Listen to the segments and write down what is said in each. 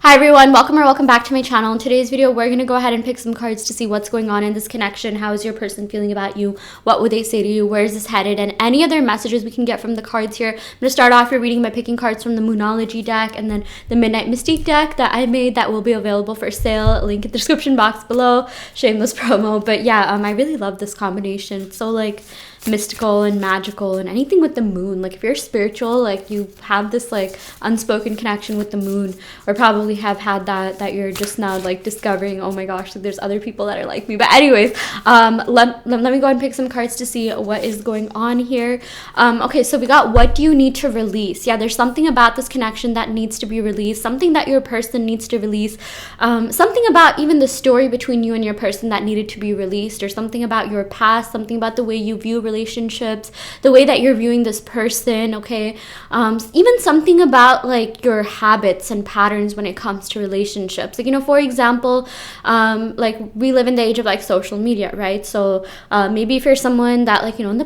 Hi everyone, welcome back to my channel. In today's video, we're going to go ahead and pick some cards to see what's going on in this connection. How is your person feeling about you? What would they say to you? Where is this headed? And any other messages we can get from the cards here. I'm going to start off your reading by picking cards from the Moonology deck and then the Midnight Mystique deck that I made that will be available for sale. Link in the description box below. Shameless promo. But yeah, I really love this combination. It's so like mystical and magical and anything with the moon. Like if you're spiritual, like you have this like unspoken connection with the moon, or probably have had that you're just now like discovering, oh my gosh, like there's other people that are like me. But anyways, let me go ahead and pick some cards to see what is going on here. Okay, so we got, what do you need to release? Yeah, there's something about this connection that needs to be released, something that your person needs to release, something about even the story between you and your person that needed to be released, or something about your past, something about the way you view relationships, the way that you're viewing this person. Okay, even something about like your habits and patterns when it comes to relationships. Like, you know, for example, like we live in the age of like social media, right? So maybe if you're someone that, like, you know, in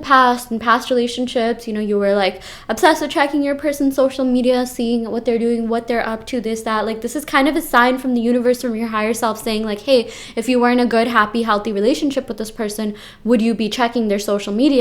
past relationships, you know, you were like obsessed with checking your person's social media, seeing what they're doing, what they're up to, this, that. Like, this is kind of a sign from the universe, from your higher self, saying like, hey, if you were in a good, happy, healthy relationship with this person, would you be checking their social media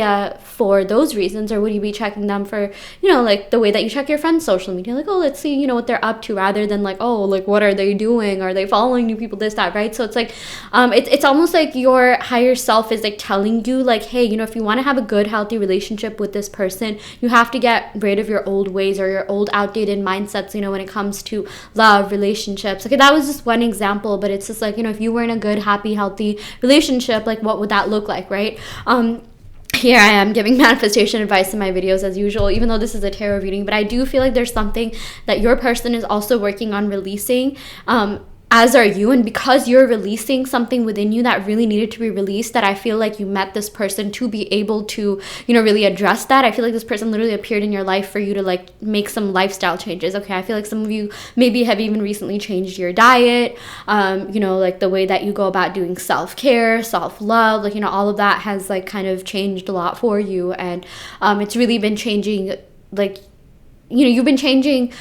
for those reasons, or would you be checking them for, you know, like the way that you check your friend's social media, like, oh, let's see, you know, what they're up to, rather than like, oh, like what are they doing, are they following new people, this, that, right? So it's like it's almost like your higher self is like telling you like, hey, you know, if you want to have a good, healthy relationship with this person, you have to get rid of your old ways or your old outdated mindsets, you know, when it comes to love, relationships. Okay, that was just one example, but it's just like, you know, if you were in a good, happy, healthy relationship, like what would that look like, right? Here I am giving manifestation advice in my videos as usual, even though this is a tarot reading, but I do feel like there's something that your person is also working on releasing, as are you. And because you're releasing something within you that really needed to be released, that I feel like you met this person to be able to, you know, really address that. I feel like this person literally appeared in your life for you to like make some lifestyle changes. Okay, I feel like some of you maybe have even recently changed your diet, you know, like the way that you go about doing self-care, self-love, like, you know, all of that has like kind of changed a lot for you. And it's really been changing, like, you know, you've been changing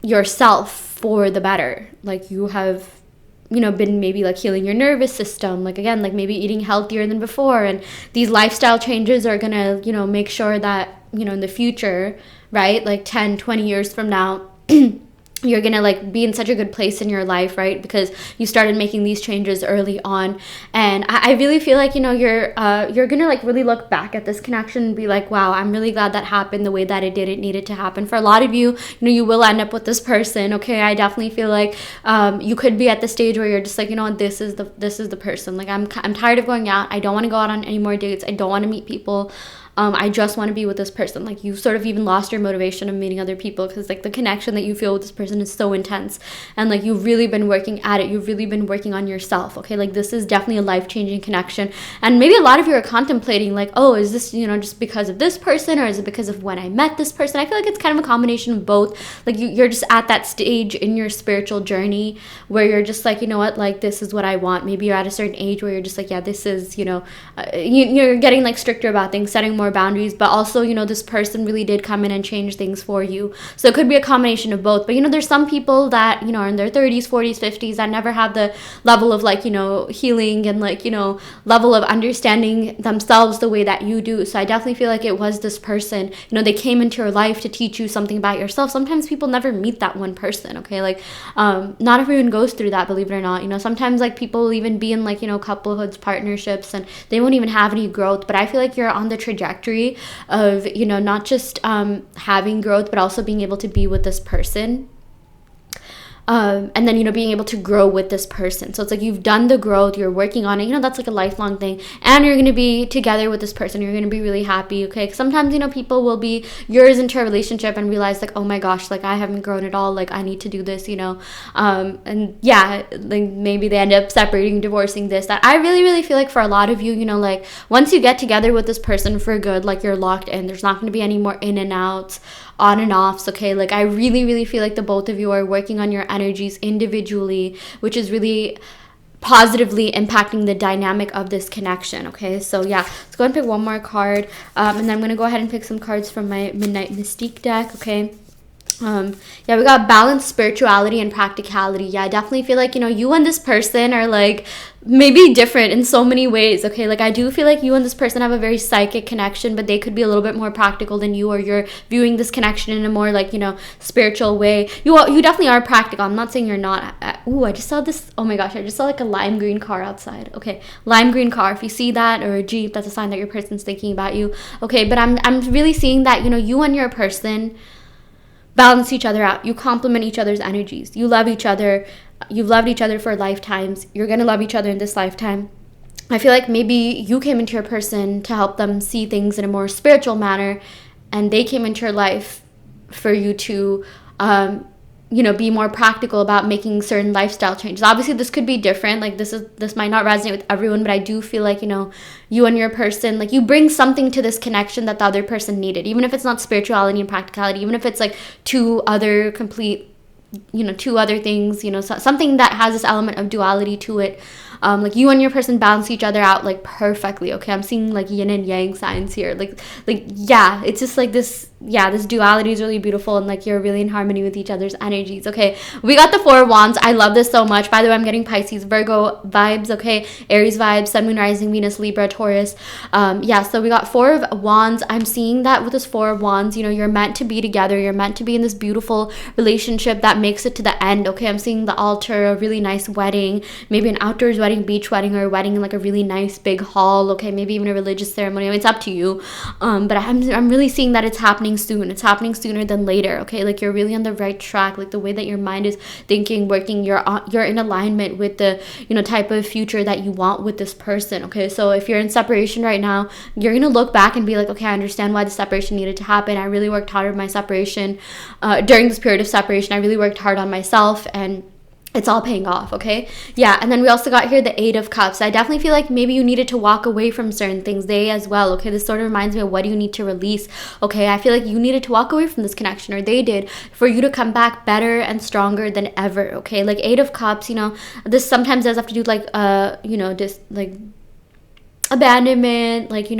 yourself for the better. Like you have, you know, been maybe like healing your nervous system, like again, like maybe eating healthier than before, and these lifestyle changes are gonna, you know, make sure that, you know, in the future, right, like 10-20 years from now, you're gonna like be in such a good place in your life, right? Because you started making these changes early on. And I really feel like, you know, you're gonna like really look back at this connection and be like, wow, I'm really glad that happened the way that it did. It needed to happen. For a lot of you, you know, you will end up with this person. Okay, I definitely feel like you could be at the stage where you're just like, you know what, this is the person. Like I'm tired of going out. I don't want to go out on any more dates. I don't want to meet people. I just want to be with this person. Like you sort of even lost your motivation of meeting other people, because like the connection that you feel with this person is so intense, and like you've really been working at it. You've really been working on yourself. Okay, like this is definitely a life-changing connection. And maybe a lot of you are contemplating like, oh, is this, you know, just because of this person, or is it because of when I met this person? I feel like it's kind of a combination of both. Like you're just at that stage in your spiritual journey where you're just like, you know what, like this is what I want. Maybe you're at a certain age where you're just like, yeah, this is, you know, you're getting like stricter about things, setting more boundaries, but also, you know, this person really did come in and change things for you. So it could be a combination of both. But, you know, there's some people that, you know, are in their 30s, 40s, 50s that never have the level of like, you know, healing and like, you know, level of understanding themselves the way that you do. So I definitely feel like it was this person, you know, they came into your life to teach you something about yourself. Sometimes people never meet that one person. Okay, like not everyone goes through that, believe it or not. You know, sometimes like people will even be in like, you know, couplehoods, partnerships, and they won't even have any growth. But I feel like you're on the trajectory of, you know, not just having growth, but also being able to be with this person. And then, you know, being able to grow with this person. So it's like you've done the growth, you're working on it, you know, that's like a lifelong thing. And you're going to be together with this person. You're going to be really happy. Okay. Sometimes, you know, people will be years into a relationship and realize like, oh my gosh, like I haven't grown at all. Like I need to do this, you know. And yeah, like maybe they end up separating, divorcing, this, that. I really, really feel like for a lot of you, you know, like once you get together with this person for good, like you're locked in. There's not going to be any more in and outs, on and offs. Okay, like I really, really feel like the both of you are working on your energies individually, which is really positively impacting the dynamic of this connection. Okay, so yeah, let's go and pick one more card, and then I'm gonna go ahead and pick some cards from my Midnight Mystique deck. Okay, Yeah, we got balance, spirituality, and practicality. Yeah, I definitely feel like, you and this person are like maybe different in so many ways. Okay, like I do feel like you and this person have a very psychic connection, but they could be a little bit more practical than you, or you're viewing this connection in a more like, spiritual way. You definitely are practical. I'm not saying you're not. Ooh, I just saw this. Oh my gosh, I just saw like a lime green car outside. Okay, lime green car. If you see that, or a Jeep, that's a sign that your person's thinking about you. Okay, but I'm really seeing that, you and your person balance each other out. You complement each other's energies. You love each other. You've loved each other for lifetimes. You're going to love each other in this lifetime. I feel like maybe you came into your person to help them see things in a more spiritual manner, and they came into your life for you to be more practical about making certain lifestyle changes. Obviously, this could be different. Like this might not resonate with everyone, but I do feel like, you and your person, like you bring something to this connection that the other person needed, even if it's not spirituality and practicality, even if it's like two other things, something that has this element of duality to it. Like you and your person balance each other out like perfectly. Okay, I'm seeing like yin and yang signs here. Like yeah, it's just like this. Yeah, this duality is really beautiful, and like you're really in harmony with each other's energies. Okay, we got the Four of Wands. I love this so much. By the way, I'm getting Pisces, Virgo vibes. Okay, Aries vibes, Sun, Moon, Rising, Venus, Libra, Taurus. Yeah, so we got Four of Wands. I'm seeing that with this Four of Wands, you're meant to be together. You're meant to be in this beautiful relationship that makes it to the end. Okay, I'm seeing the altar, a really nice wedding, maybe an outdoors wedding, beach wedding, or a wedding in like a really nice big hall. Okay, maybe even a religious ceremony. I mean, it's up to you. But I'm really seeing that it's happening soon. It's happening sooner than later. Okay, like you're really on the right track. Like the way that your mind is thinking, working, you're in alignment with the type of future that you want with this person. Okay, so if you're in separation right now, you're gonna look back and be like, okay, I understand why the separation needed to happen. I really worked hard on my separation. During this period of separation, I really worked hard on myself, and it's all paying off. Okay, yeah. And then we also got here the Eight of Cups. I definitely feel like maybe you needed to walk away from certain things. They as well. Okay, this sort of reminds me of what do you need to release. Okay, I feel like you needed to walk away from this connection, or they did, for you to come back better and stronger than ever. Okay, like Eight of Cups, this sometimes does have to do like just like abandonment, like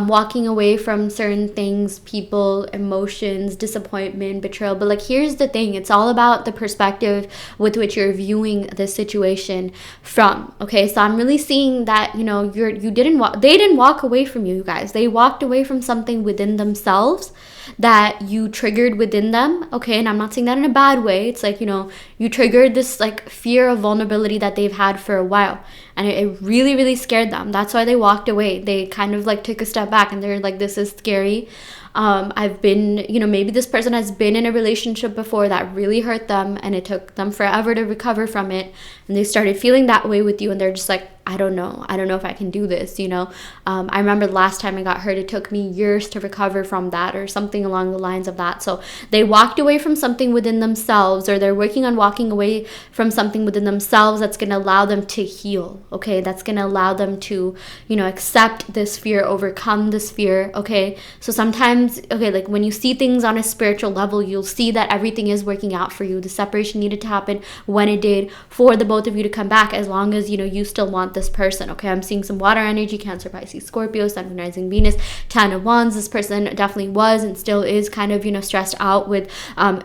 walking away from certain things, people, emotions, disappointment, betrayal. But like here's the thing, it's all about the perspective with which you're viewing the situation from. Okay, so I'm really seeing that they didn't walk away from you guys. They walked away from something within themselves that you triggered within them. Okay, and I'm not saying that in a bad way. It's like you triggered this like fear of vulnerability that they've had for a while, and it really, really scared them. That's why they walked away. They kind of like took a step back, and they're like, this is scary. I've been, maybe this person has been in a relationship before that really hurt them, and it took them forever to recover from it, and they started feeling that way with you, and they're just like, I don't know if I can do this. I remember the last time I got hurt, it took me years to recover from that, or something along the lines of that. So they walked away from something within themselves, or they're working on walking away from something within themselves that's going to allow them to heal. Okay, that's going to allow them to accept this fear, overcome this fear. Okay, so sometimes, okay, like when you see things on a spiritual level, you'll see that everything is working out for you. The separation needed to happen when it did, for the both of you to come back, as long as you still want this person. Okay, I'm seeing some water energy, Cancer, Pisces, Scorpio, Sun, Moon, Rising, Venus, Ten of Wands. This person definitely was and still is kind of stressed out with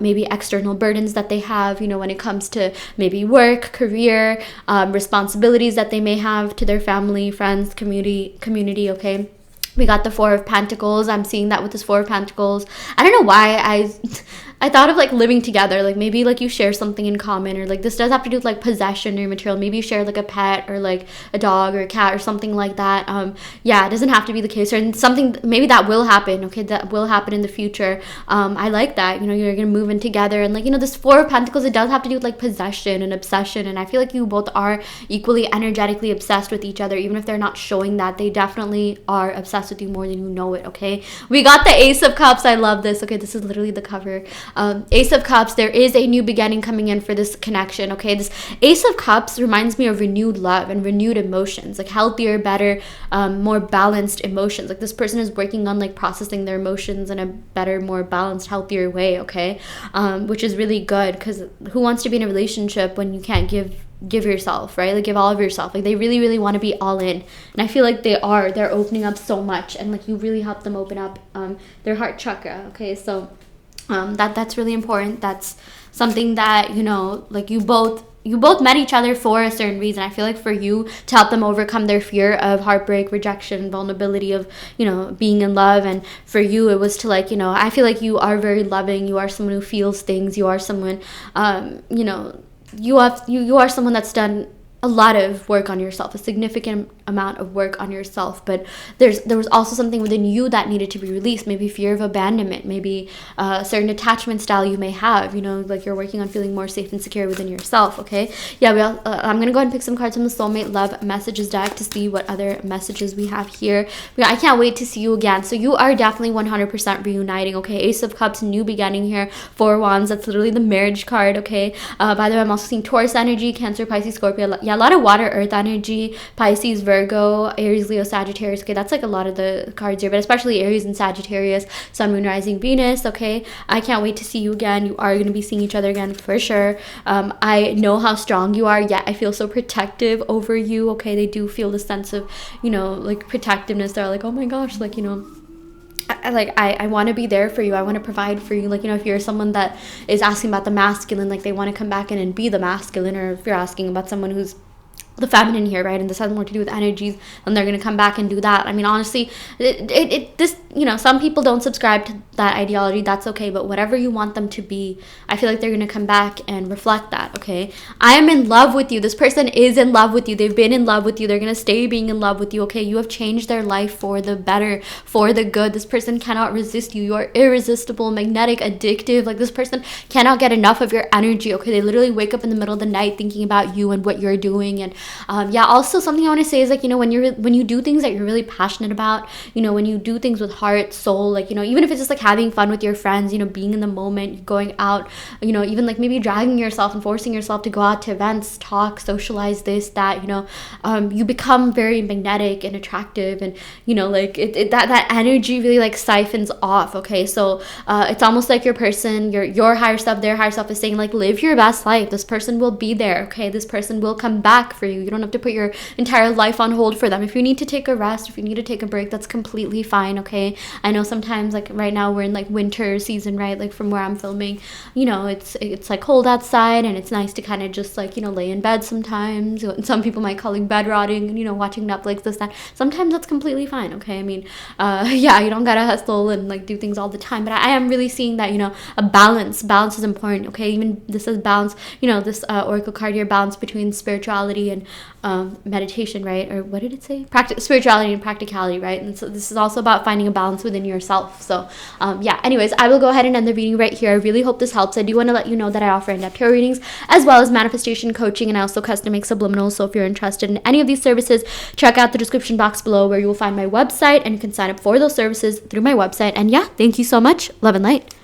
maybe external burdens that they have when it comes to maybe work, career, responsibilities that they may have to their family, friends, community. Okay, we got the Four of Pentacles. I'm seeing that with this Four of Pentacles. I don't know why I thought of like living together, like maybe like you share something in common, or like this does have to do with like possession or material. Maybe you share like a pet, or like a dog or a cat or something like that. Yeah, it doesn't have to be the case, or something maybe that will happen. Okay, that will happen in the future. I like that. You're gonna move in together, and like this Four of Pentacles, it does have to do with like possession and obsession, and I feel like you both are equally energetically obsessed with each other, even if they're not showing that. They definitely are obsessed with you more than you know it. Okay, we got the Ace of Cups. I love this. Okay, this is literally the cover. Ace of Cups, there is a new beginning coming in for this connection. Okay, this Ace of Cups reminds me of renewed love and renewed emotions, like healthier, better, more balanced emotions. Like this person is working on like processing their emotions in a better, more balanced, healthier way. Okay, which is really good, because who wants to be in a relationship when you can't give yourself, right? Like give all of yourself. Like they really, really want to be all in, and I feel like they're opening up so much, and like you really help them open up their heart chakra. Okay, so That's really important. That's something that, you know, like you both met each other for a certain reason. I feel like for you to help them overcome their fear of heartbreak, rejection, vulnerability of, you know, being in love, and for you it was to, like, you know, I feel like you are very loving, you are someone who feels things, you are someone, you know, you are someone that's done a lot of work on yourself, a significant amount of work on yourself, but there was also something within you that needed to be released. Maybe fear of abandonment, maybe a certain attachment style you may have, you know, like you're working on feeling more safe and secure within yourself. Okay, yeah, I'm gonna go ahead and pick some cards from the soulmate love messages deck to see what other messages we have here. I can't wait to see you again. So you are definitely 100% reuniting. Okay, Ace of Cups, new beginning here. Four Wands, that's literally the marriage card. Okay, by the way, I'm also seeing Taurus energy, Cancer, Pisces, Scorpio. Yeah, a lot of water, earth energy, Pisces, Virgo, Aries, Leo, Sagittarius. Okay, that's like a lot of the cards here, but especially Aries and Sagittarius, Sun, Moon, Rising, Venus. Okay, I can't wait to see you again. You are going to be seeing each other again for sure. I know how strong you are, yet I feel so protective over you. Okay, they do feel the sense of, you know, like protectiveness. They're like, oh my gosh, like, you know, I want to be there for you. I want to provide for you. Like, you know, if you're someone that is asking about the masculine, like they want to come back in and be the masculine, or if you're asking about someone who's the feminine here, right, and this has more to do with energies, and they're going to come back and do that. I mean, honestly, this, you know, some people don't subscribe to that ideology. That's okay, but whatever you want them to be, I feel like they're going to come back and reflect that. Okay, I am in love with you. This person is in love with you. They've been in love with you. They're going to stay being in love with you. Okay, you have changed their life for the better, for the good. This person cannot resist you. You are irresistible, magnetic, addictive. Like, this person cannot get enough of your energy. Okay, they literally wake up in the middle of the night thinking about you and what you're doing. And yeah, also something I want to say is, like, you know, when you do things that you're really passionate about, you know, when you do things with heart, soul, like, you know, even if it's just like having fun with your friends, you know, being in the moment, going out, you know, even like maybe dragging yourself and forcing yourself to go out to events, talk, socialize, this, that, you know, you become very magnetic and attractive, and, you know, like that energy really like siphons off. Okay, so it's almost like your person, your higher self, their higher self is saying, like, live your best life. This person will be there. Okay, this person will come back for you. You don't have to put your entire life on hold for them. If you need to take a rest, if you need to take a break, that's completely fine. Okay, I know sometimes, like right now we're in like winter season, right, like from where I'm filming, you know, it's like cold outside, and it's nice to kind of just like, you know, lay in bed sometimes. Some people might call it bed rotting, and, you know, watching Netflix, this, that. Sometimes that's completely fine. Okay, I mean, yeah, you don't gotta hustle and like do things all the time, but I am really seeing that, you know, a balance is important. Okay, even this is balance, you know, this oracle card here, balance between spirituality and meditation, right? Or what did it say? Spirituality and practicality, right? And so this is also about finding a balance within yourself. So yeah, anyways, I will go ahead and end the reading right here. I really hope this helps. I do want to let you know that I offer in-depth tarot readings as well as manifestation coaching, and I also custom make subliminals. So if you're interested in any of these services, check out the description box below where you will find my website, and you can sign up for those services through my website. And yeah, thank you so much. Love and light.